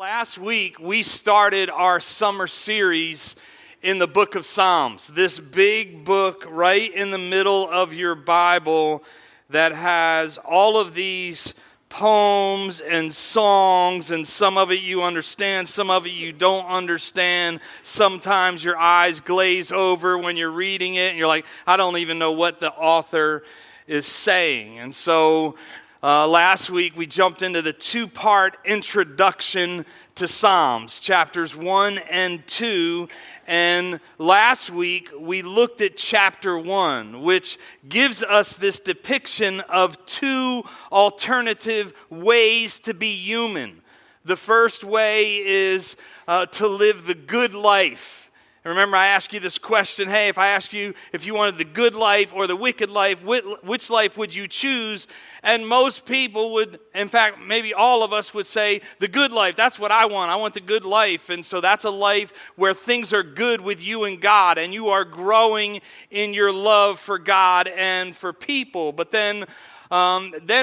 Last week, we started our summer series in the book of Psalms, this big book right in the middle of your Bible that has all of these poems and songs, and some of it you understand, some of it you don't understand. Sometimes your eyes glaze over when you're reading it, and you're like, I don't even know what the author is saying. And so last week, we jumped into the two-part introduction to Psalms, chapters 1 and 2. And last week, we looked at chapter 1, which gives us this depiction of two alternative ways to be human. The first way is to live the good life. And remember, I asked you this question, hey, if I asked you if you wanted the good life or the wicked life, which life would you choose? And most people would, in fact, maybe all of us would say, the good life, that's what I want. I want the good life. And so that's a life where things are good with you and God, and you are growing in your love for God and for people. But then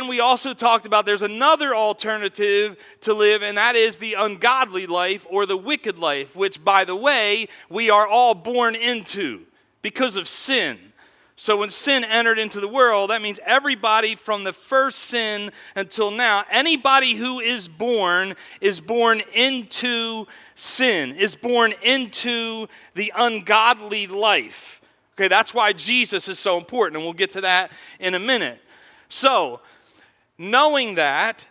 we also talked about there's another alternative to live, and that is the ungodly life or the wicked life, which, by the way, we are all born into because of sin. So when sin entered into the world, that means everybody from the first sin until now, anybody who is born into sin, is born into the ungodly life. Okay, that's why Jesus is so important, and we'll get to that in a minute. So, knowing that,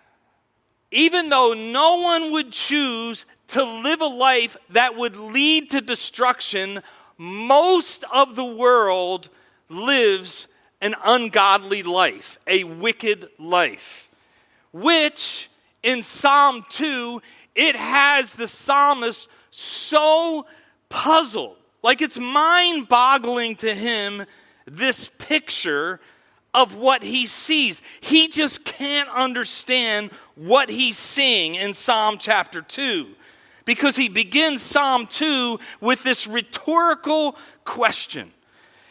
even though no one would choose to live a life that would lead to destruction, most of the world lives an ungodly life, a wicked life, which in Psalm 2, it has the psalmist so puzzled. Like it's mind-boggling to him, this picture of what he sees. He just can't understand what he's seeing in Psalm chapter 2, because he begins Psalm 2 with this rhetorical question.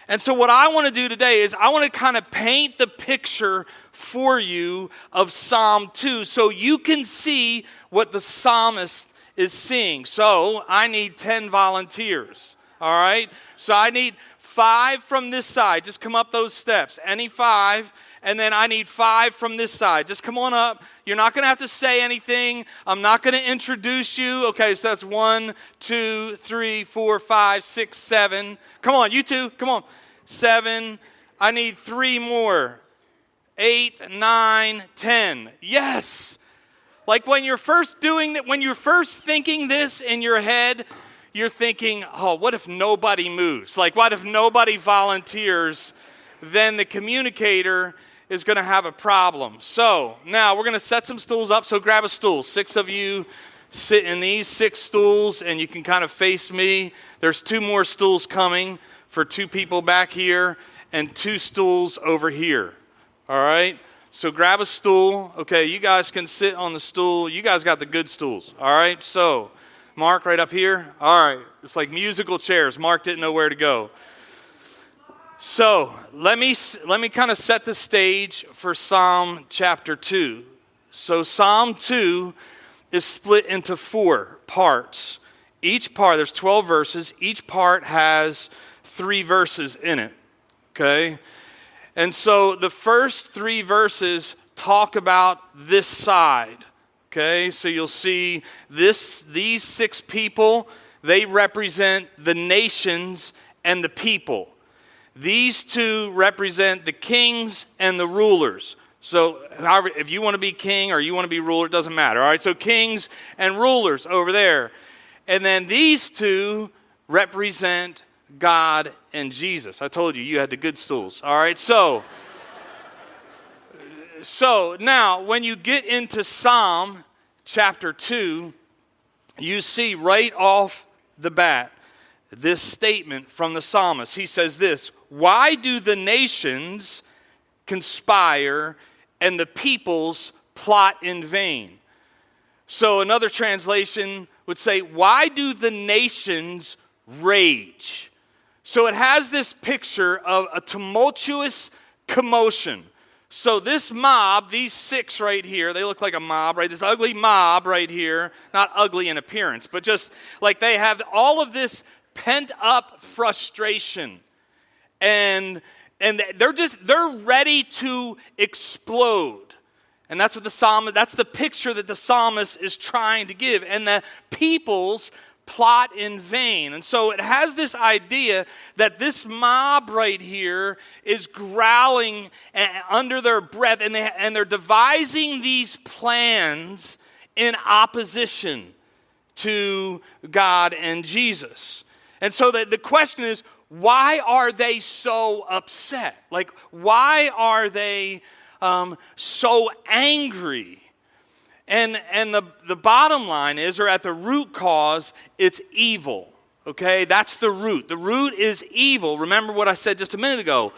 And so what I want to do today is I want to kind of paint the picture for you of Psalm 2 so you can see what the psalmist is seeing. So I need 10 volunteers, all right? So I need 5 from this side. Just come up those steps. Any 5. And then I need 5 from this side. Just come on up. You're not going to have to say anything. I'm not going to introduce you. Okay, so that's 1, 2, 3, 4, 5, 6, 7. Come on, you two. Come on. 7. I need 3 more. 8, 9, 10. Yes. Like when you're first doing that, when you're first thinking this in your head, you're thinking, oh, what if nobody moves? Like, what if nobody volunteers? Then the communicator is going to have a problem. So now we're going to set some stools up. So grab a stool. 6 of you sit in these 6 stools, and you can kind of face me. There's 2 more stools coming for 2 people back here and 2 stools over here. All right? So grab a stool. Okay, you guys can sit on the stool. You guys got the good stools. All right? So Mark, right up here. All right. It's like musical chairs. Mark didn't know where to go. So let me kind of set the stage for Psalm chapter 2. So Psalm 2 is split into 4 parts. Each part, there's 12 verses. Each part has 3 verses in it. Okay? And so the first 3 verses talk about this side. Okay, so you'll see these 6 people, they represent the nations and the people. These 2 represent the kings and the rulers. So however, if you want to be king or you want to be ruler, it doesn't matter. All right, so kings and rulers over there. And then these 2 represent God and Jesus. I told you, you had the good stools. All right, so now, when you get into Psalm chapter 2, you see right off the bat this statement from the psalmist. He says this, "Why do the nations conspire and the peoples plot in vain?" So another translation would say, "Why do the nations rage?" So it has this picture of a tumultuous commotion. So this mob, these 6 right here, they look like a mob, right? This ugly mob right here, not ugly in appearance, but just like they have all of this pent up frustration. And they're ready to explode. And that's what that's the picture that the psalmist is trying to give. And the people's plot in vain. And so it has this idea that this mob right here is growling under their breath, and they're devising these plans in opposition to God and Jesus. And so the question is, why are they so upset? Like, why are they so angry? And the bottom line is, or at the root cause, it's evil. Okay, that's the root. The root is evil. Remember what I said just a minute ago.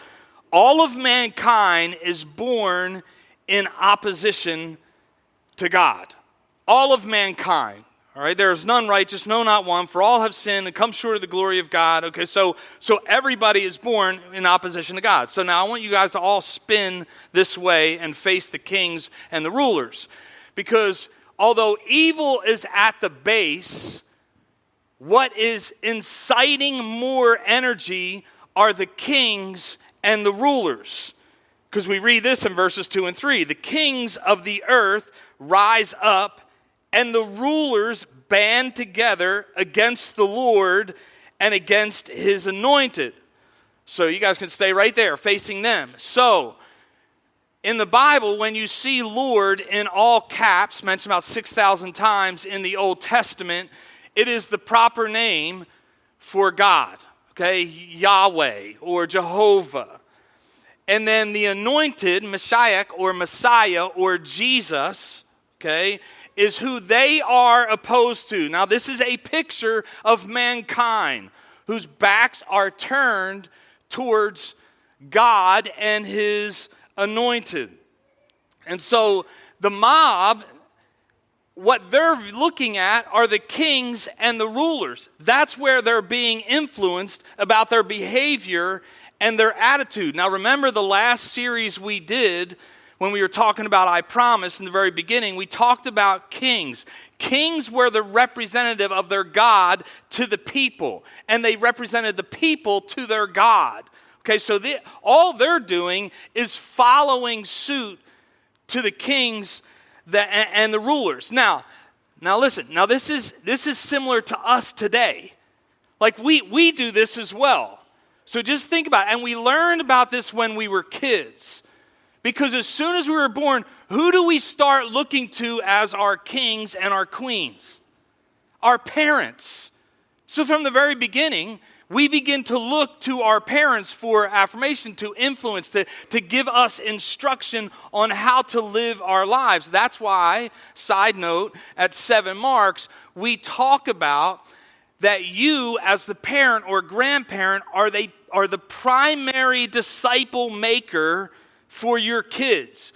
All of mankind is born in opposition to God. All of mankind. All right, there is none righteous, no, not one. For all have sinned and come short of the glory of God. Okay, so everybody is born in opposition to God. So now I want you guys to all spin this way and face the kings and the rulers. Because although evil is at the base, what is inciting more energy are the kings and the rulers. Because we read this in verses 2 and 3. The kings of the earth rise up, and the rulers band together against the Lord and against his anointed. So you guys can stay right there facing them. So in the Bible, when you see Lord in all caps, mentioned about 6,000 times in the Old Testament, it is the proper name for God, okay? Yahweh or Jehovah. And then the anointed, Messiah or Jesus, okay, is who they are opposed to. Now, this is a picture of mankind whose backs are turned towards God and his anointed. And so the mob, what they're looking at are the kings and the rulers. That's where they're being influenced about their behavior and their attitude. Now, remember the last series we did when we were talking about I Promise in the very beginning, we talked about kings. Kings were the representative of their God to the people, and they represented the people to their God. Okay, so all they're doing is following suit to the kings and the rulers. Now listen. Now this is similar to us today. Like we do this as well. So just think about it. And we learned about this when we were kids. Because as soon as we were born, who do we start looking to as our kings and our queens? Our parents. So from the very beginning, we begin to look to our parents for affirmation, to influence, to give us instruction on how to live our lives. That's why, side note, at 7 Marks, we talk about that you as the parent or grandparent are the primary disciple maker for your kids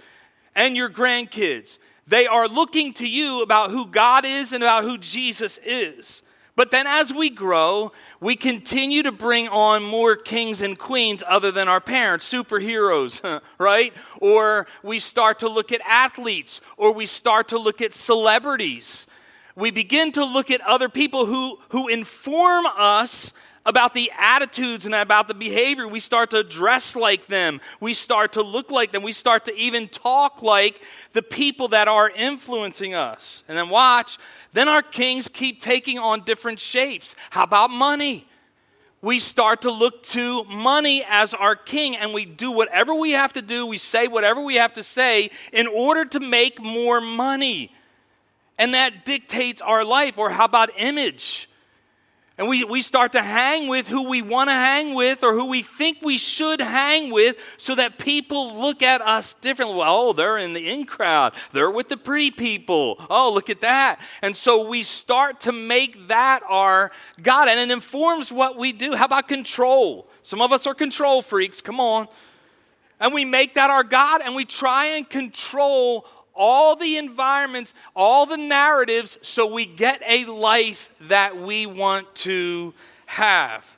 and your grandkids. They are looking to you about who God is and about who Jesus is. But then as we grow, we continue to bring on more kings and queens other than our parents, superheroes, right? Or we start to look at athletes, or we start to look at celebrities. We begin to look at other people who inform us about the attitudes and about the behavior. We start to dress like them. We start to look like them. We start to even talk like the people that are influencing us. And then watch, then our kings keep taking on different shapes. How about money? We start to look to money as our king, and we do whatever we have to do. We say whatever we have to say in order to make more money. And that dictates our life. Or how about image? And we start to hang with who we want to hang with or who we think we should hang with so that people look at us differently. Well, oh, they're in the in crowd. They're with the pretty people. Oh, look at that. And so we start to make that our God, and it informs what we do. How about control? Some of us are control freaks. Come on. And we make that our God, and we try and control all the environments, all the narratives, so we get a life that we want to have.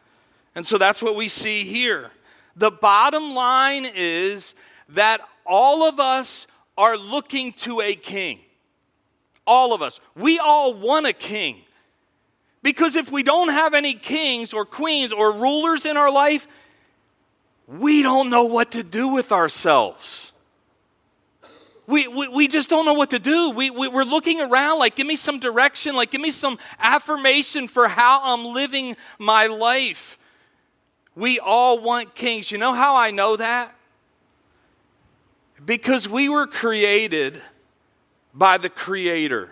And so that's what we see here. The bottom line is that all of us are looking to a king. All of us. We all want a king. Because if we don't have any kings or queens or rulers in our life, we don't know what to do with ourselves. We just don't know what to do. We're looking around like, give me some direction, like give me some affirmation for how I'm living my life. We all want kings. You know how I know that? Because we were created by the Creator,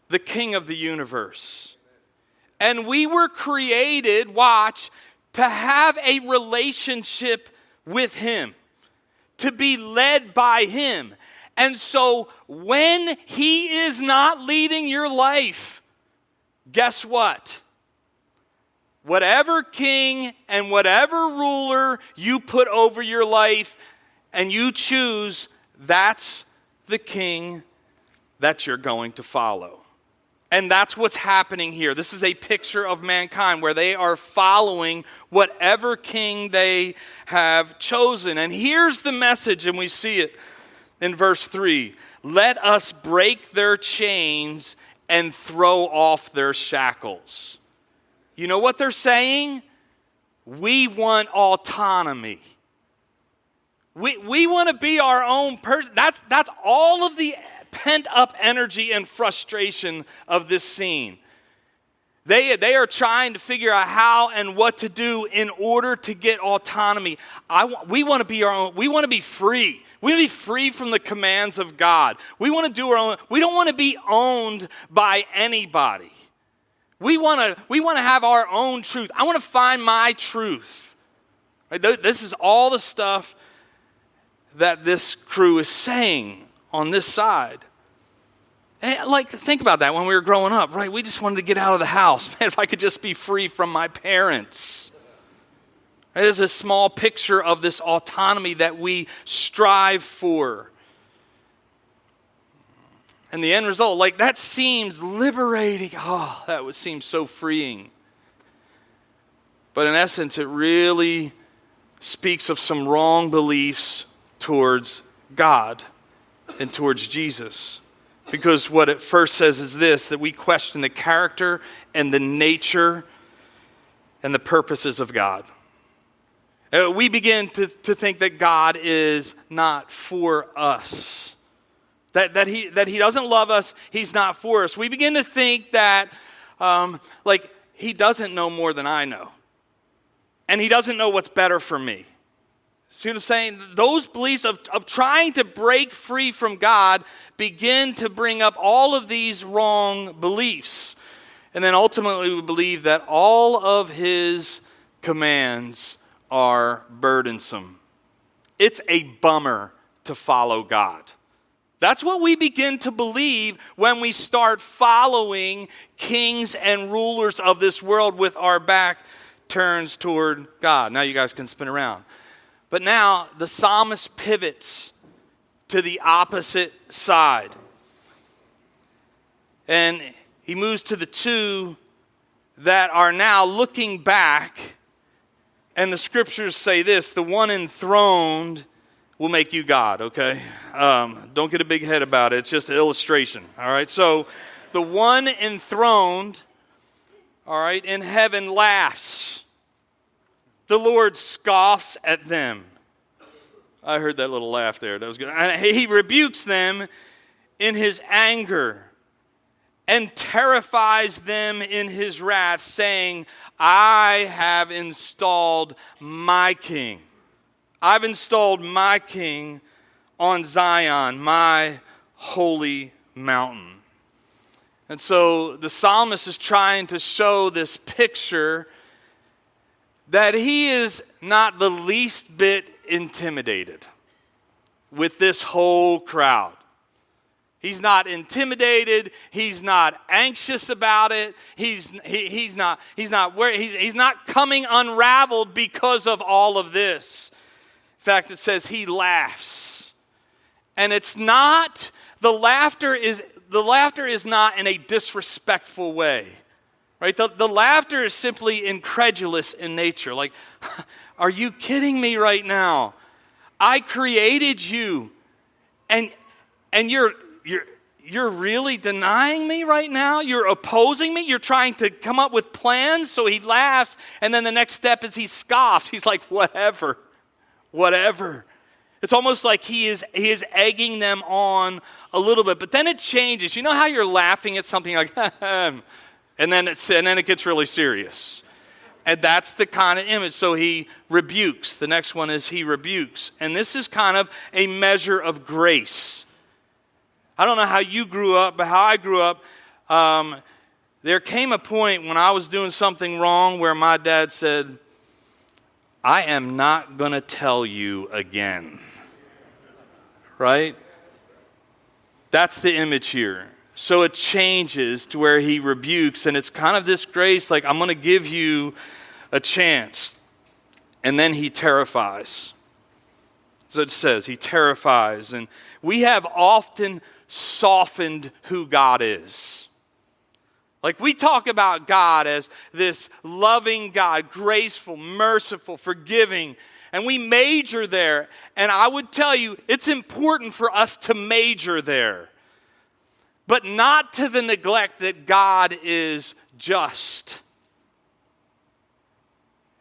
the King of the universe. And we were created, watch, to have a relationship with Him, to be led by Him. And so when He is not leading your life, guess what? Whatever king and whatever ruler you put over your life and you choose, that's the king that you're going to follow. And that's what's happening here. This is a picture of mankind where they are following whatever king they have chosen. And here's the message, and we see it in verse 3. Let us break their chains and throw off their shackles. You know what they're saying? We want autonomy. We want to be our own person. That's all of the pent-up energy and frustration of this scene. They are trying to figure out how and what to do in order to get autonomy. We want to be our own. We want to be free. We want to be free from the commands of God. We want to do our own. We don't want to be owned by anybody. We want to have our own truth. I want to find my truth. Right? This is all the stuff that this crew is saying on this side. And like, think about that when we were growing up, right? We just wanted to get out of the house. Man, if I could just be free from my parents. It is a small picture of this autonomy that we strive for. And the end result, like, that seems liberating. Oh, that would seem so freeing. But in essence, it really speaks of some wrong beliefs towards God and towards Jesus. Because what it first says is this, that we question the character and the nature and the purposes of God. We begin to think that God is not for us. That he doesn't love us, He's not for us. We begin to think that He doesn't know more than I know. And He doesn't know what's better for me. See what I'm saying? Those beliefs of trying to break free from God begin to bring up all of these wrong beliefs. And then ultimately we believe that all of His commands are burdensome. It's a bummer to follow God. That's what we begin to believe when we start following kings and rulers of this world with our back turned toward God. Now you guys can spin around. But now the psalmist pivots to the opposite side. And he moves to the two that are now looking back. And the scriptures say this, the one enthroned will make you God, okay? Don't get a big head about it. It's just an illustration, all right? So the one enthroned, all right, in heaven laughs. The Lord scoffs at them. I heard that little laugh there. That was good. He rebukes them in His anger and terrifies them in His wrath, saying, I have installed my king. I've installed my king on Zion, my holy mountain. And so the psalmist is trying to show this picture that he is not the least bit intimidated with this whole crowd. He's not intimidated. He's not anxious about it. He's not coming unraveled because of all of this. In fact, it says he laughs. And it's not, the laughter is not in a disrespectful way. Right? The laughter is simply incredulous in nature. Like, are you kidding me right now? I created you, and you're really denying me right now? You're opposing me? You're trying to come up with plans?" So he laughs, and then the next step is he scoffs. He's like, whatever. It's almost like he is egging them on a little bit. But then it changes. You know how you're laughing at something like, and then it gets really serious. And that's the kind of image. So he rebukes. The next one is he rebukes. And this is kind of a measure of grace. I don't know how you grew up, but how I grew up, there came a point when I was doing something wrong where my dad said, "I am not going to tell you again." Right? That's the image here. So it changes to where he rebukes, and it's kind of this grace, like, I'm going to give you a chance. And then he terrifies. So it says, he terrifies. And we have often softened who God is. Like, we talk about God as this loving God, graceful, merciful, forgiving, and we major there. And I would tell you, it's important for us to major there, but not to the neglect that God is just.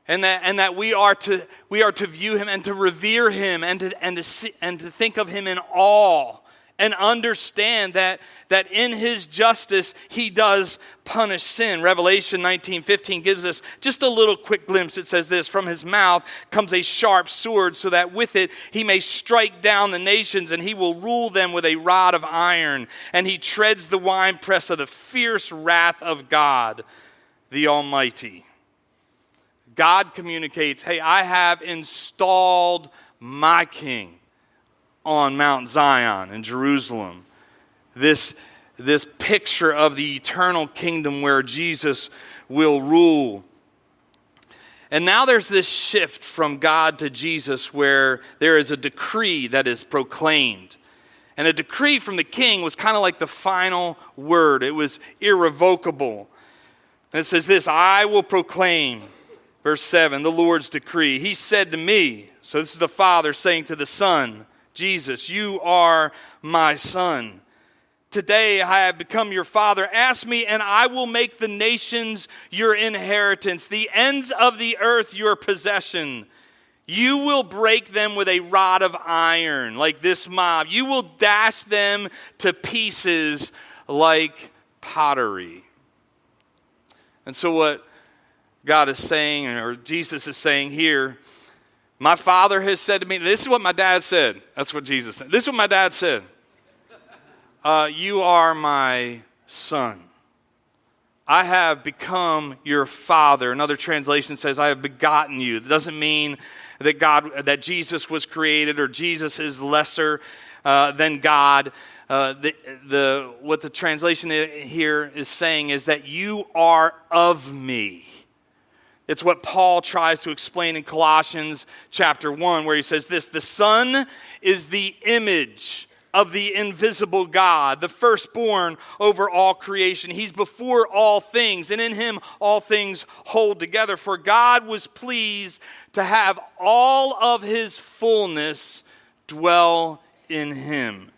And that we are to view him and to revere him and to think of him in awe and understand that in his justice he does punish sin. Revelation 19:15 gives us just a little quick glimpse. It says this: "From his mouth comes a sharp sword, so that with it he may strike down the nations, and he will rule them with a rod of iron. And he treads the winepress of the fierce wrath of God, the Almighty." God communicates, hey, I have installed my king on Mount Zion in Jerusalem. This picture of the eternal kingdom where Jesus will rule. And now there's this shift from God to Jesus where there is a decree that is proclaimed. And a decree from the king was kind of like the final word. It was irrevocable. And it says this: "I will proclaim," verse 7, "the Lord's decree. He said to me," so this is the Father saying to the Son, Jesus, "You are my Son. Today I have become your Father. Ask me, and I will make the nations your inheritance, the ends of the earth your possession. You will break them with a rod of iron," like this mob. "You will dash them to pieces like pottery." And so what God is saying, or Jesus is saying here, my Father has said to me, this is what my dad said. That's what Jesus said. This is what my dad said. "You are my Son. I have become your Father." Another translation says, "I have begotten you." It doesn't mean that Jesus was created or Jesus is lesser than God. What the translation here is saying is that you are of me. It's what Paul tries to explain in Colossians chapter 1, where he says this: "The Son is the image of the invisible God, the firstborn over all creation. He's before all things, and in him all things hold together. For God was pleased to have all of his fullness dwell in him."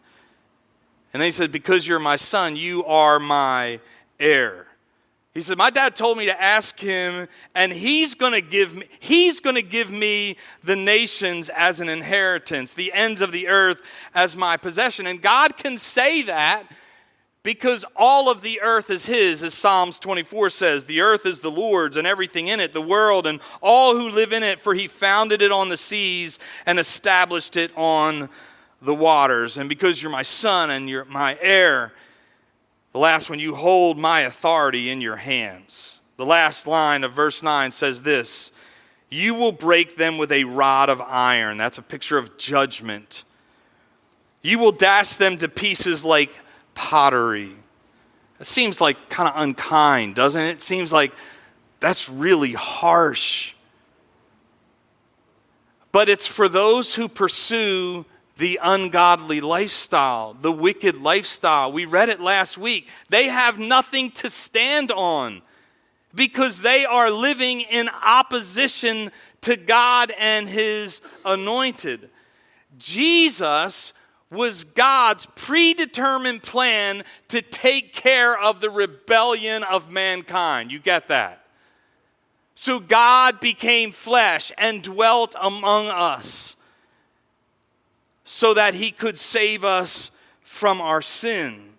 And then he said, "Because you're my Son, you are my heir." He said, my dad told me to ask him, and he's going to give me the nations as an inheritance, the ends of the earth as my possession. And God can say that because all of the earth is his, as Psalms 24 says. "The earth is the Lord's and everything in it, the world and all who live in it, for he founded it on the seas and established it on the waters. And because you're my Son and you're my heir," the last one, "you hold my authority in your hands." The last line of verse 9 says this: "You will break them with a rod of iron." That's a picture of judgment. "You will dash them to pieces like pottery." It seems like kind of unkind, doesn't it? It seems like that's really harsh. But it's for those who pursue the ungodly lifestyle, the wicked lifestyle. We read it last week. They have nothing to stand on because they are living in opposition to God and his anointed. Jesus was God's predetermined plan to take care of the rebellion of mankind. You get that? So God became flesh and dwelt among us so that he could save us from our sin.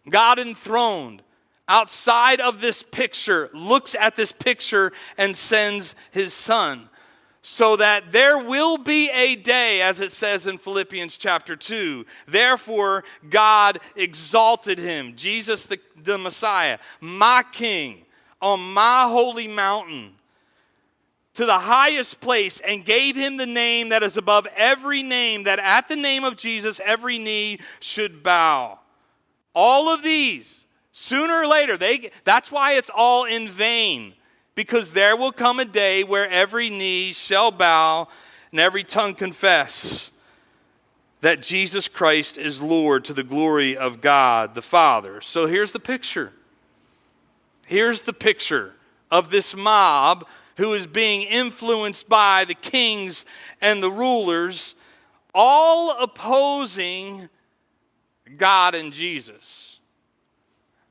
God enthroned outside of this picture, looks at this picture and sends his son. So that there will be a day, as it says in Philippians chapter 2. Therefore, God exalted him, Jesus the Messiah, my King, on my holy mountain, to the highest place, and gave him the name that is above every name, that at the name of Jesus every knee should bow. All of these, sooner or later, that's why it's all in vain. Because there will come a day where every knee shall bow and every tongue confess that Jesus Christ is Lord, to the glory of God the Father. So here's the picture. Here's the picture of this mob who is being influenced by the kings and the rulers, all opposing God and Jesus.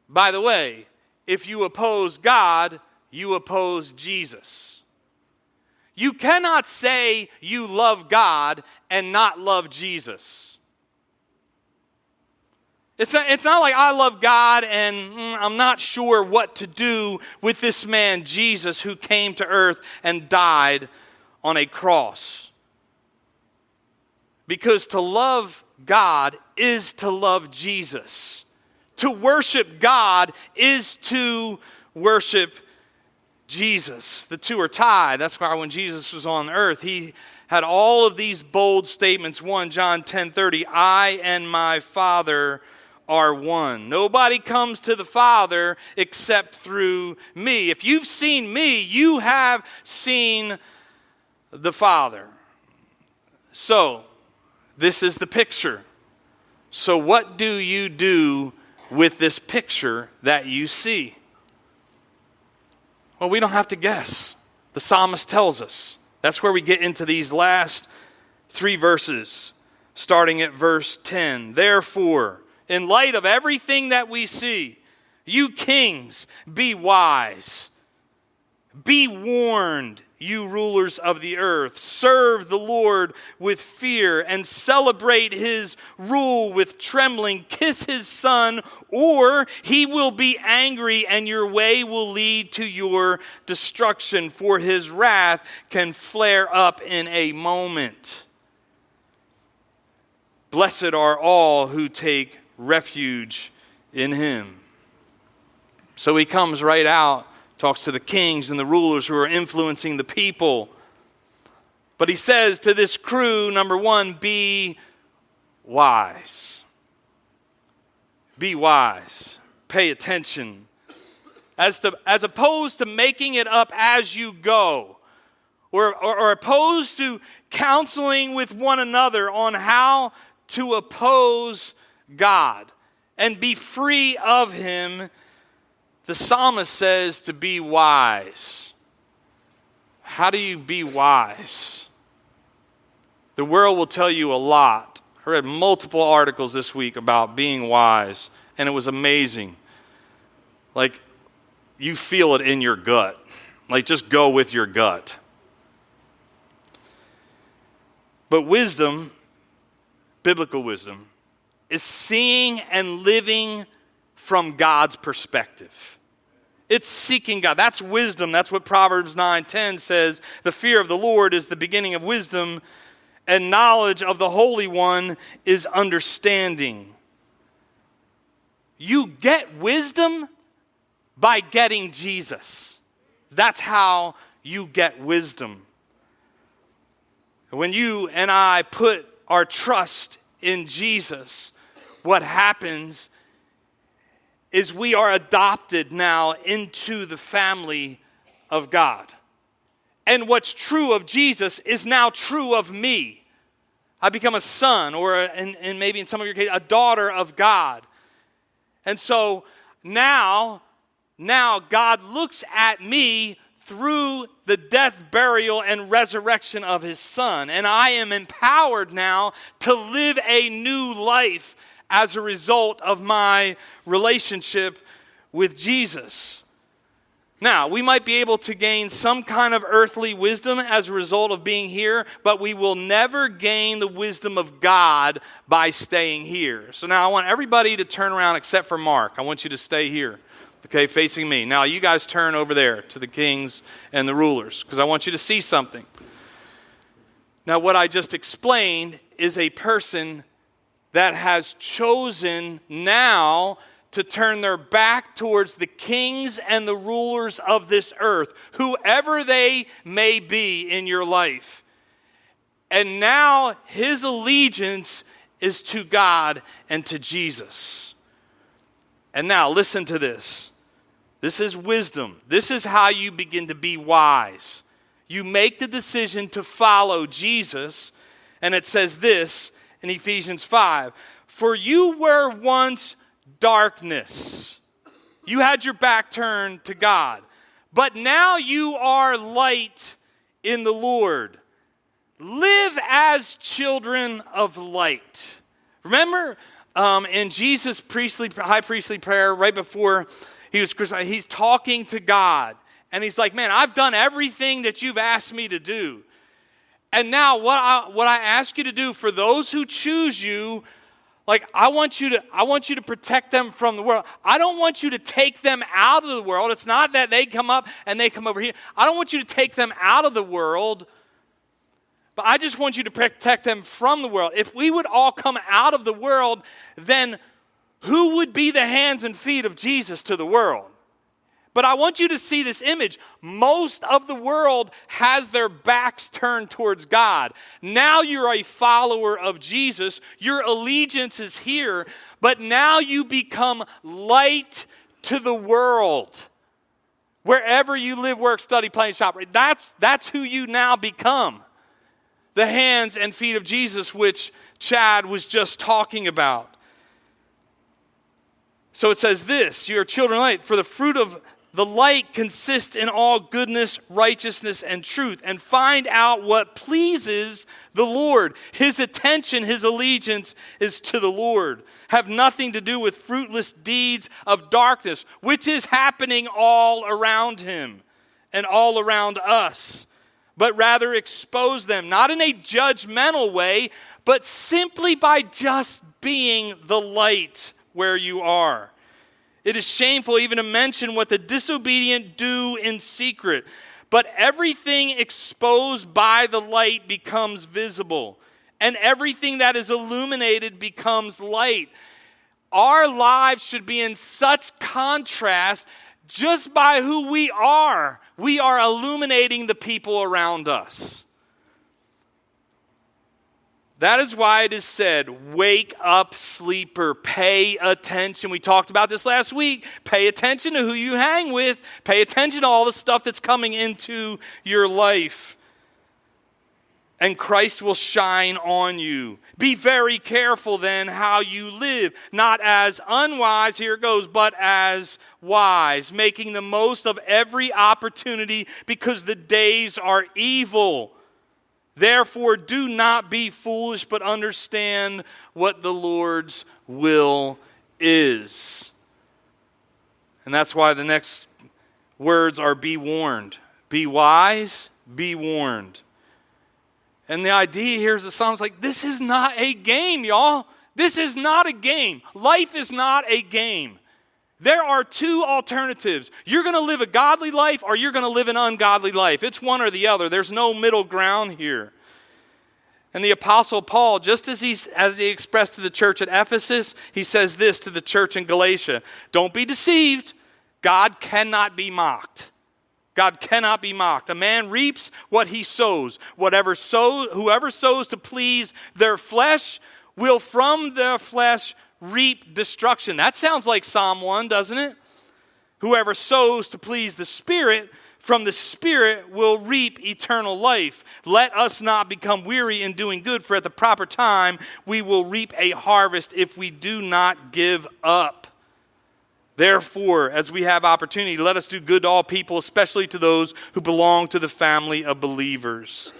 By the way, if you oppose God, you oppose Jesus. You cannot say you love God and not love Jesus. It's not like I love God and I'm not sure what to do with this man, Jesus, who came to earth and died on a cross. Because to love God is to love Jesus. To worship God is to worship Jesus. The two are tied. That's why when Jesus was on earth, he had all of these bold statements. 1 John 10:30, I and my Father are one. Nobody comes to the Father except through me. If you've seen me, you have seen the Father. So, this is the picture. So what do you do with this picture that you see? Well, we don't have to guess. The psalmist tells us. That's where we get into these last 3 verses, starting at verse 10. Therefore, in light of everything that we see, you kings, be wise. Be warned, you rulers of the earth. Serve the Lord with fear and celebrate his rule with trembling. Kiss his son, or he will be angry and your way will lead to your destruction, for his wrath can flare up in a moment. Blessed are all who take refuge in him. So he comes right out, talks to the kings and the rulers who are influencing the people. But he says to this crew, number 1, be wise. Be wise. Pay attention. As opposed to making it up as you go, or opposed to counseling with one another on how to oppose God and be free of him, the psalmist says to be wise. How do you be wise? The world will tell you a lot. I read multiple articles this week about being wise, and it was amazing. Like, you feel it in your gut. Like, just go with your gut. But wisdom, biblical wisdom, is seeing and living from God's perspective. It's seeking God. That's wisdom. That's what Proverbs 9:10 says. The fear of the Lord is the beginning of wisdom, and knowledge of the Holy One is understanding. You get wisdom by getting Jesus. That's how you get wisdom. When you and I put our trust in Jesus, what happens is we are adopted now into the family of God. And what's true of Jesus is now true of me. I become a son, or and maybe in some of your cases, a daughter of God. And so now God looks at me through the death, burial, and resurrection of his Son. And I am empowered now to live a new life as a result of my relationship with Jesus. Now, we might be able to gain some kind of earthly wisdom as a result of being here, but we will never gain the wisdom of God by staying here. So now I want everybody to turn around except for Mark. I want you to stay here. Okay, facing me. Now you guys turn over there to the kings and the rulers because I want you to see something. Now what I just explained is a person that has chosen now to turn their back towards the kings and the rulers of this earth, whoever they may be in your life. And now his allegiance is to God and to Jesus. And now listen to this. This is wisdom. This is how you begin to be wise. You make the decision to follow Jesus, and it says this in Ephesians 5, "For you were once darkness." You had your back turned to God, but now you are light in the Lord. Live as children of light. Remember in Jesus' high priestly prayer right before he was crucified, he's talking to God. And he's like, man, I've done everything that you've asked me to do. And now what I ask you to do for those who choose you, like I want you to protect them from the world. I don't want you to take them out of the world. It's not that they come up and they come over here. I don't want you to take them out of the world. But I just want you to protect them from the world. If we would all come out of the world, then who would be the hands and feet of Jesus to the world? But I want you to see this image. Most of the world has their backs turned towards God. Now you're a follower of Jesus. Your allegiance is here. But now you become light to the world. Wherever you live, work, study, play, and shop. That's who you now become. The hands and feet of Jesus, which Chad was just talking about. So it says this, you are children of light, for the fruit of the light consists in all goodness, righteousness, and truth. And find out what pleases the Lord. His attention, his allegiance is to the Lord. Have nothing to do with fruitless deeds of darkness, which is happening all around him and all around us. But rather expose them, not in a judgmental way, but simply by just being the light where you are. It is shameful even to mention what the disobedient do in secret, but everything exposed by the light becomes visible, and everything that is illuminated becomes light. Our lives should be in such contrast just by who we are. We are illuminating the people around us. That is why it is said, wake up, sleeper, pay attention. We talked about this last week. Pay attention to who you hang with. Pay attention to all the stuff that's coming into your life. And Christ will shine on you. Be very careful then how you live. Not as unwise, here it goes, but as wise. Making the most of every opportunity because the days are evil. Therefore, do not be foolish, but understand what the Lord's will is. And that's why the next words are be warned. Be wise, be warned. And the idea here is the Psalm's like, this is not a game, y'all. This is not a game. Life is not a game. There are two alternatives. You're going to live a godly life or you're going to live an ungodly life. It's one or the other. There's no middle ground here. And the Apostle Paul, just as he expressed to the church at Ephesus, he says this to the church in Galatia. Don't be deceived. God cannot be mocked. God cannot be mocked. A man reaps what he sows. Whoever sows to please their flesh will from their flesh reap destruction. That sounds like Psalm 1, doesn't it? Whoever sows to please the Spirit, from the Spirit will reap eternal life. Let us not become weary in doing good, for at the proper time we will reap a harvest if we do not give up. Therefore, as we have opportunity, let us do good to all people, especially to those who belong to the family of believers.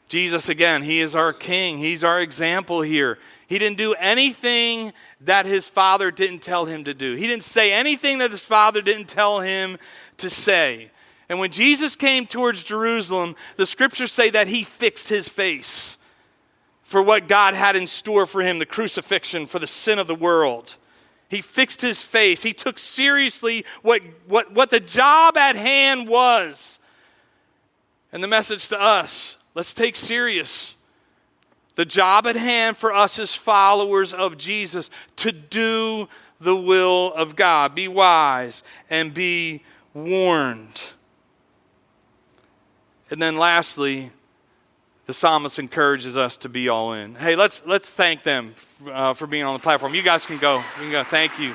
Jesus, again, he is our king. He's our example here. He didn't do anything that his Father didn't tell him to do. He didn't say anything that his Father didn't tell him to say. And when Jesus came towards Jerusalem, the scriptures say that he fixed his face for what God had in store for him, the crucifixion for the sin of the world. He fixed his face. He took seriously what the job at hand was. And the message to us, let's take serious the job at hand for us as followers of Jesus, to do the will of God. Be wise and be warned. And then lastly, the psalmist encourages us to be all in. Hey, let's thank them for being on the platform. You guys can go. You can go. Thank you.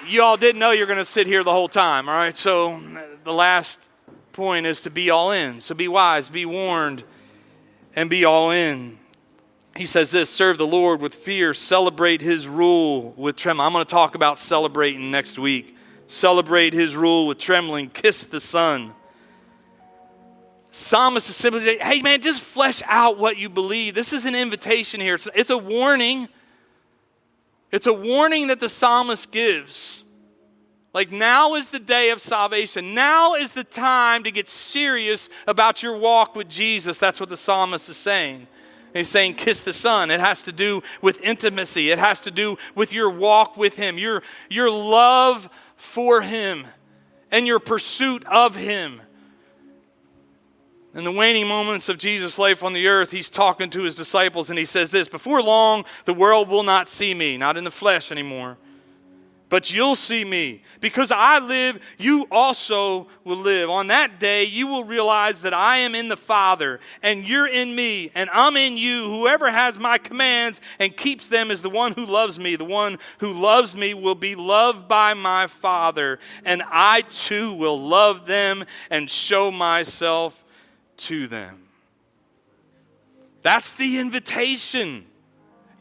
You all didn't know you're going to sit here the whole time, all right? So the last point is to be all in. So be wise, be warned, and be all in. He says this, serve the Lord with fear, celebrate his rule with trembling. I'm going to talk about celebrating next week. Celebrate his rule with trembling, kiss the Son. Psalmist is simply saying, hey man, just flesh out what you believe. This is an invitation here. It's a warning. It's a warning that the psalmist gives. Like, now is the day of salvation. Now is the time to get serious about your walk with Jesus. That's what the psalmist is saying. And he's saying, kiss the Son. It has to do with intimacy. It has to do with your walk with him, your love for him, and your pursuit of him. In the waning moments of Jesus' life on the earth, he's talking to his disciples, and he says this, before long, the world will not see me, not in the flesh anymore. But you'll see me. Because I live, you also will live. On that day, you will realize that I am in the Father, and you're in me, and I'm in you. Whoever has my commands and keeps them is the one who loves me. The one who loves me will be loved by my Father, and I too will love them and show myself to them. That's the invitation.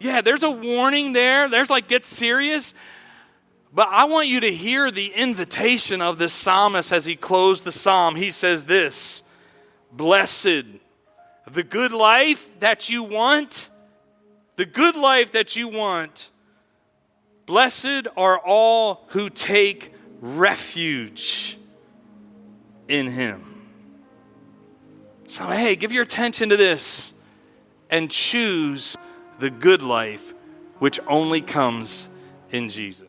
Yeah, there's a warning there. There's like, get serious. But I want you to hear the invitation of this psalmist as he closed the psalm. He says this, blessed, the good life that you want, the good life that you want, blessed are all who take refuge in him. So hey, give your attention to this and choose the good life which only comes in Jesus.